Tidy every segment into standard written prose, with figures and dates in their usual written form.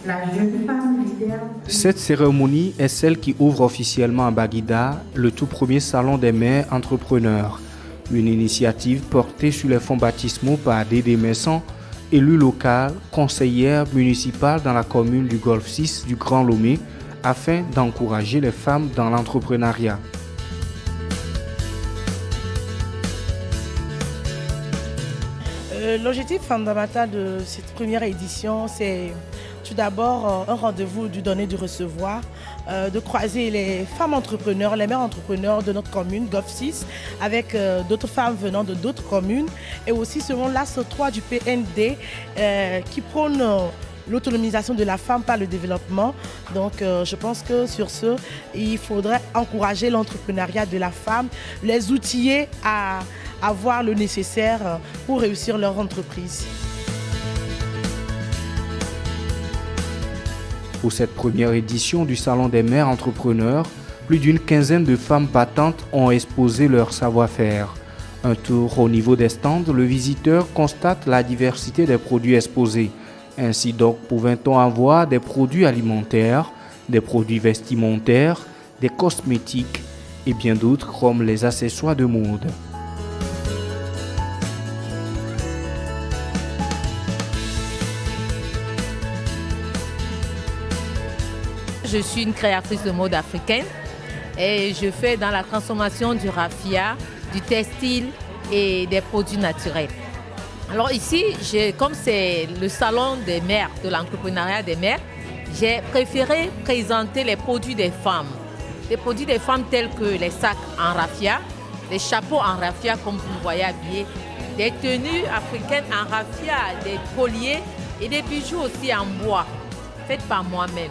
la jeune femme leader. Cette cérémonie est celle qui ouvre officiellement à Baguida le tout premier salon des mères entrepreneurs. Une initiative portée sur les fonds baptismaux par Dédé Messon, élue locale, conseillère municipale dans la commune du Golfe 6 du Grand Lomé, afin d'encourager les femmes dans l'entrepreneuriat. L'objectif fondamental de cette première édition, c'est tout d'abord un rendez-vous du donner, du recevoir, de croiser les femmes entrepreneurs, les mères entrepreneurs de notre commune, Golfe 6, avec d'autres femmes venant de d'autres communes, et aussi selon l'axe 3 du PND qui prône l'autonomisation de la femme par le développement. Donc je pense que sur ce, il faudrait encourager l'entrepreneuriat de la femme, les outiller à avoir le nécessaire pour réussir leur entreprise. Pour cette première édition du Salon des mères entrepreneurs, plus d'une quinzaine de femmes battantes ont exposé leur savoir-faire. Un tour au niveau des stands, le visiteur constate la diversité des produits exposés. Ainsi donc, pouvait-on avoir des produits alimentaires, des produits vestimentaires, des cosmétiques et bien d'autres comme les accessoires de mode. Je suis une créatrice de mode africaine et je fais dans la transformation du raffia, du textile et des produits naturels. Alors ici, comme c'est le salon des mères, de l'entrepreneuriat des mères, j'ai préféré présenter les produits des femmes. Les produits des femmes tels que les sacs en raffia, les chapeaux en raffia comme vous le voyez habillés, des tenues africaines en raffia, des colliers et des bijoux aussi en bois, faits par moi-même.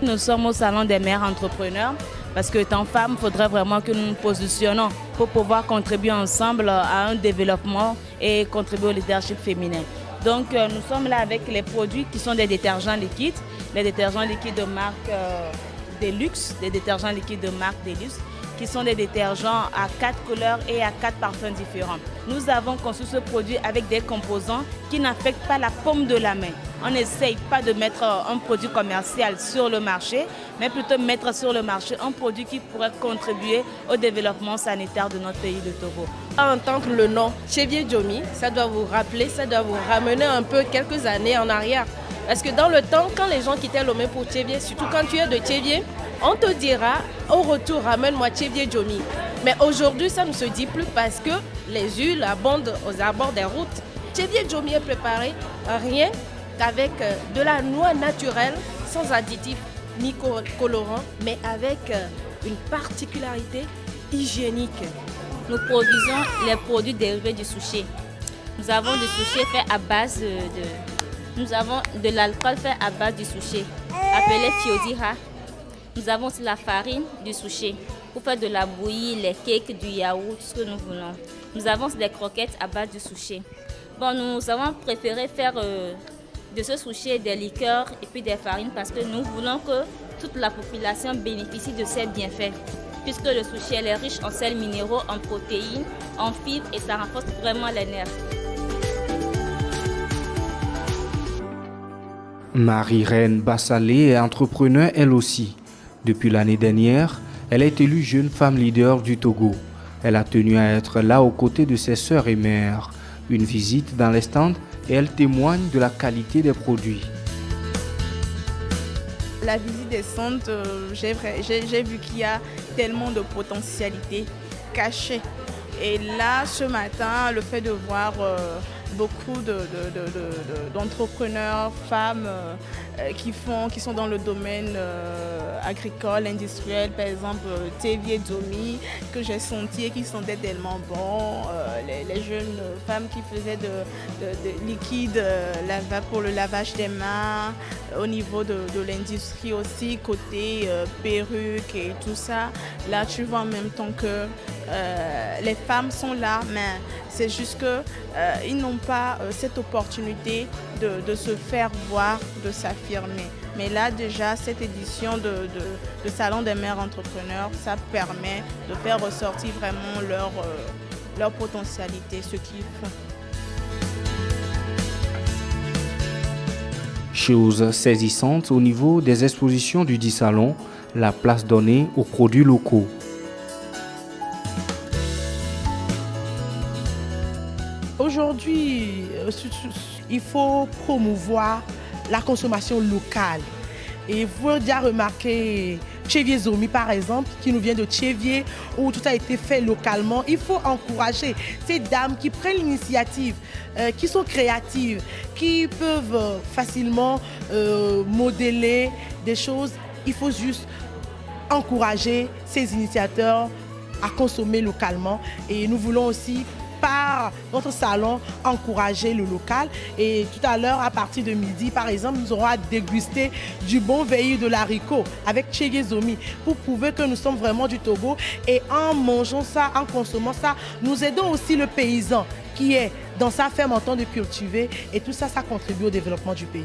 Nous sommes au Salon des mères entrepreneurs parce que étant femmes, il faudrait vraiment que nous nous positionnons pour pouvoir contribuer ensemble à un développement et contribuer au leadership féminin. Donc nous sommes là avec les produits qui sont des détergents liquides, les détergents liquides de marque Deluxe, des détergents liquides de marque Deluxe, qui sont des détergents à 4 couleurs et à 4 parfums différents. Nous avons conçu ce produit avec des composants qui n'affectent pas la paume de la main. On n'essaye pas de mettre un produit commercial sur le marché, mais plutôt mettre sur le marché un produit qui pourrait contribuer au développement sanitaire de notre pays, le Togo. À entendre le nom Tchévié Djomi, ça doit vous rappeler, ça doit vous ramener un peu quelques années en arrière. Parce que dans le temps, quand les gens quittaient Lomé pour Tchévié, surtout quand tu es de Tchévié, on te dira au retour, ramène-moi Tchévié Djomi. Mais aujourd'hui, ça ne se dit plus parce que les huiles abondent aux abords des routes. Tchévié Djomi est préparé rien qu'avec de la noix naturelle, sans additifs ni colorants, mais avec une particularité hygiénique. Nous produisons les produits dérivés du sushi. Nous avons du sushi fait à base Nous avons de l'alcool fait à base du sushi, appelé fiodira. Nous avons aussi la farine du sushi pour faire de la bouillie, les cakes, du yaourt, tout ce que nous voulons. Nous avons aussi des croquettes à base du sushi. Bon, nous avons préféré faire de ce sushi des liqueurs et puis des farines parce que nous voulons que toute la population bénéficie de ces bienfaits. Puisque le sushi est riche en sels minéraux, en protéines, en fibres et ça renforce vraiment les nerfs. Marie-Reine Bassalé est entrepreneur elle aussi. Depuis l'année dernière, elle est élue jeune femme leader du Togo. Elle a tenu à être là aux côtés de ses sœurs et mères. Une visite dans les stands et elle témoigne de la qualité des produits. La visite des stands, j'ai vu qu'il y a tellement de potentialités cachées. Et là, ce matin, le fait de voir beaucoup d'entrepreneurs, femmes qui sont dans le domaine agricole, industriel, par exemple Tchévié Djomi, que j'ai senti et qui sentaient tellement bon, les jeunes femmes qui faisaient de liquide pour le lavage des mains, au niveau de l'industrie aussi, côté perruque et tout ça. Là, tu vois en même temps que les femmes sont là, mais c'est juste qu'ils n'ont pas cette opportunité de se faire voir, de s'affirmer. Mais là déjà, cette édition de Salon des mères entrepreneurs, ça permet de faire ressortir vraiment leur potentialité, ce qu'ils font. Chose saisissante au niveau des expositions du dit salon, la place donnée aux produits locaux. Aujourd'hui, il faut promouvoir la consommation locale. Et vous avez déjà remarqué Tchevier Zomi par exemple, qui nous vient de Tchevier, où tout a été fait localement. Il faut encourager ces dames qui prennent l'initiative, qui sont créatives, qui peuvent facilement modeler des choses. Il faut juste encourager ces initiateurs à consommer localement. Et nous voulons aussi, par notre salon, encourager le local. Et tout à l'heure, à partir de midi, par exemple, nous aurons à déguster du bon veillis de l'haricot avec Tchevier Zomi pour prouver que nous sommes vraiment du Togo. Et en mangeant ça, en consommant ça, nous aidons aussi le paysan qui est dans sa ferme en train de cultiver. Et tout ça, ça contribue au développement du pays.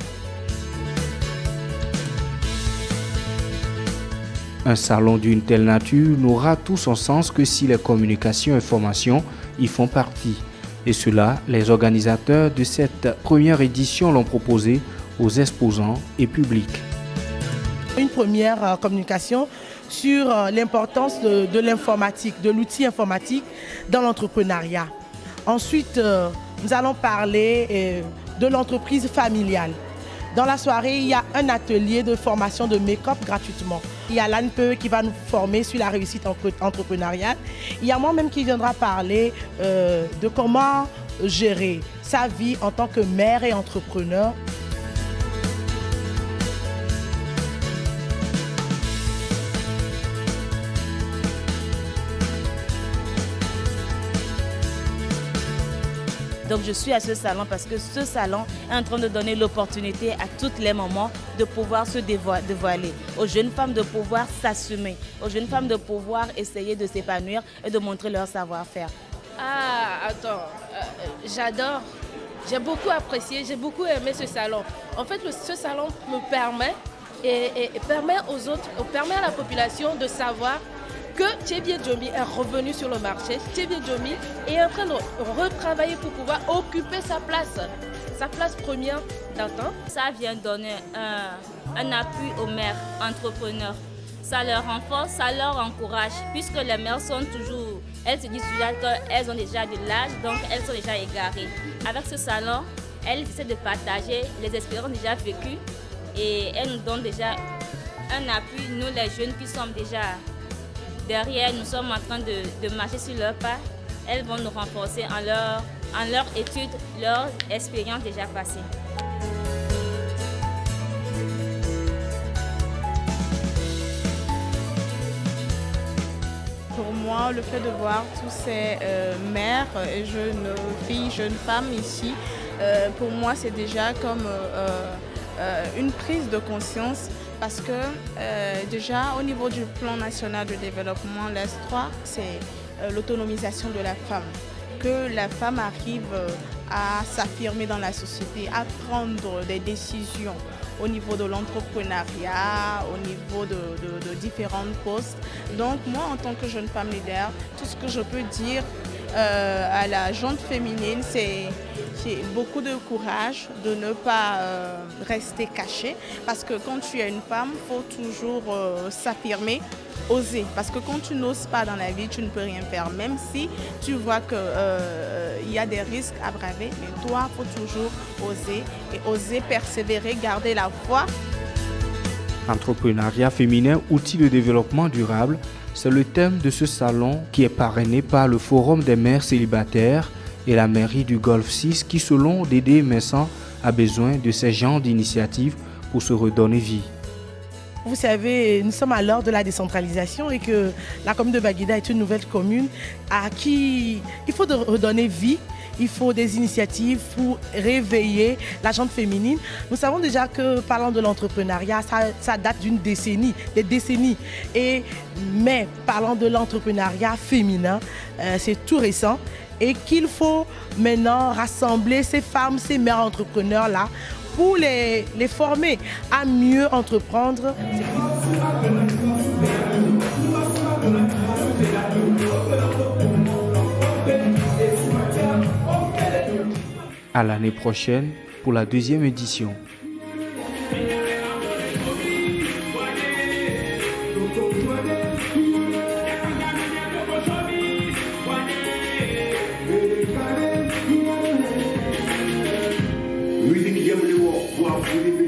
Un salon d'une telle nature n'aura tout son sens que si les communications et informations y font partie. Et cela, les organisateurs de cette première édition l'ont proposé aux exposants et publics. Une première communication sur l'importance de l'informatique, de l'outil informatique dans l'entrepreneuriat. Ensuite, nous allons parler de l'entreprise familiale. Dans la soirée, il y a un atelier de formation de make-up gratuitement. Il y a l'ANPE qui va nous former sur la réussite entrepreneuriale. Il y a moi-même qui viendra parler de comment gérer sa vie en tant que mère et entrepreneur. Donc je suis à ce salon parce que ce salon est en train de donner l'opportunité à toutes les mamans de pouvoir se dévoiler, aux jeunes femmes de pouvoir s'assumer, aux jeunes femmes de pouvoir essayer de s'épanouir et de montrer leur savoir-faire. Ah, attends, j'adore, j'ai beaucoup apprécié, j'ai beaucoup aimé ce salon. En fait, ce salon me permet et permet aux autres, permet à la population de savoir que Tchevier Djomi est revenu sur le marché. Tchevier Djomi est en train de retravailler pour pouvoir occuper sa place première d'antan. Ça vient donner un appui aux mères entrepreneurs. Ça leur renforce, ça leur encourage, puisque les mères sont toujours, elles se disent déjà qu'elles ont déjà de l'âge, donc elles sont déjà égarées. Avec ce salon, elles essaient de partager les expériences déjà vécues et elles nous donnent déjà un appui, nous les jeunes qui sommes déjà derrière, nous sommes en train de marcher sur leurs pas. Elles vont nous renforcer en leur étude, leur expérience déjà passée. Pour moi, le fait de voir tous ces mères et jeunes filles, jeunes femmes ici, pour moi, c'est déjà comme une prise de conscience. Parce que déjà au niveau du plan national de développement, l'ES3, c'est l'autonomisation de la femme. Que la femme arrive à s'affirmer dans la société, à prendre des décisions au niveau de l'entrepreneuriat, au niveau de différents postes. Donc moi, en tant que jeune femme leader, tout ce que je peux dire à la gente féminine, c'est beaucoup de courage de ne pas rester cachée. Parce que quand tu es une femme, il faut toujours s'affirmer, oser. Parce que quand tu n'oses pas dans la vie, tu ne peux rien faire. Même si tu vois qu'il y a des risques à braver, mais toi, il faut toujours oser et oser persévérer, garder la foi. Entrepreneuriat féminin, outil de développement durable, c'est le thème de ce salon qui est parrainé par le Forum des mères célibataires et la mairie du Golfe 6 qui, selon Dédé Messan, a besoin de ces genres d'initiatives pour se redonner vie. Vous savez, nous sommes à l'heure de la décentralisation et que la commune de Baguida est une nouvelle commune à qui il faut redonner vie. Il faut des initiatives pour réveiller la gente féminine. Nous savons déjà que, parlant de l'entrepreneuriat, ça date d'une décennie, des décennies. Mais parlant de l'entrepreneuriat féminin, c'est tout récent. Et qu'il faut maintenant rassembler ces femmes, ces mères entrepreneurs-là pour les former à mieux entreprendre. À l'année prochaine pour la 2e édition. vous